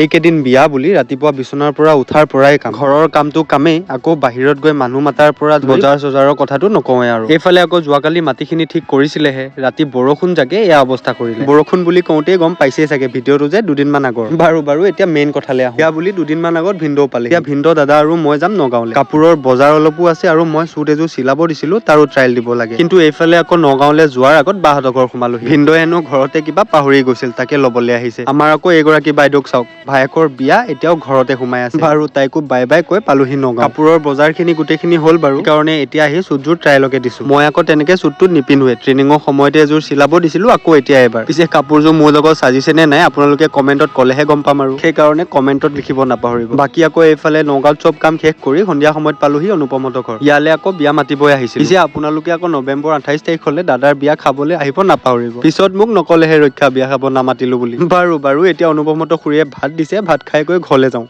এইকেইদিন বিয়া বুলি ৰাতিপুৱা বিচনাৰ পৰা উঠাৰ পৰাই কাম, ঘৰৰ কামটো কামেই, আকৌ বাহিৰত গৈ মানুহ মাতাৰ পৰা বজাৰ চজাৰৰ কথাটো নকওঁৱে আৰু। এইফালে আকৌ যোৱাকালি মাটিখিনি ঠিক কৰিছিলেহে, ৰাতি বৰষুণ জাগে এয়া অৱস্থা কৰিলে। বৰষুণ বুলি কওঁতেই গম পাইছেই চাগে ভিডিঅ'টো যে দুদিনমান আগৰ। বাৰু এতিয়া মেইন কথালে আহোঁ। বিয়া বুলি দুদিনমান আগত ভিনদেউ পালে। এতিয়া ভিনদেউ দাদা আৰু মই যাম নগাঁৱলে। কাপোৰৰ বজাৰ অলপো আছে আৰু মই চুট এযোৰ চিলাব দিছিলো, তাৰো ট্ৰায়েল দিব লাগে। কিন্তু এইফালে আকৌ নগাঁৱলে যোৱাৰ আগত বাহঁতৰ ঘৰ সোমালোহি। ভিনদেউৱে হেনো ঘৰতে কিবা পাহৰি গৈছিল, তাকে ল'বলৈ আহিছে। আমাৰ আকৌ এইগৰাকী বাইদেউক চাওক, ভায়েকৰ বিয়া এতিয়াও ঘৰতে সোমাই আছে। বাৰু তাইকো বাই বাই কৈ পালোহি নগাঁও। কাপোৰৰ বজাৰখিনি গোটেইখিনি হ'ল বাৰু, সেইকাৰণে এতিয়া আহি চুটযোৰ ট্ৰায়েলকে দিছো। মই আকৌ তেনেকে চুটটো নিপিন্ধোৱে, ট্ৰেইনিঙৰ সময়তে এযোৰ চিলাব দিছিলো, আকৌ এতিয়া এবাৰ। পিছে কাপোৰযোৰ মোৰ লগত সাজিছে নে নাই আপোনালোকে কমেন্টত ক'লেহে গম পাম আৰু, সেইকাৰণে কমেন্টত লিখিব নাপাহৰিব। বাকী আকৌ এইফালে নগাঁৱত চব কাম শেষ কৰি সন্ধিয়া সময়ত পালোহি অনুপমহঁতৰ ঘৰ। ইয়ালে আকৌ বিয়া মাতিবই আহিছিল। পিছে আপোনালোকে আকৌ নৱেম্বৰ 28 তাৰিখলে দাদাৰ বিয়া খাবলৈ আহিব নাপাহৰিব। পিছত মোক নকলেহে ৰক্ষা বিয়া খাব নামাতিলো বুলি। বাৰু এতিয়া অনুপমহঁতৰ খুৰীয়ে ভাত দিছে, ভাত খাই গৈ ঘৰলে যাওঁ।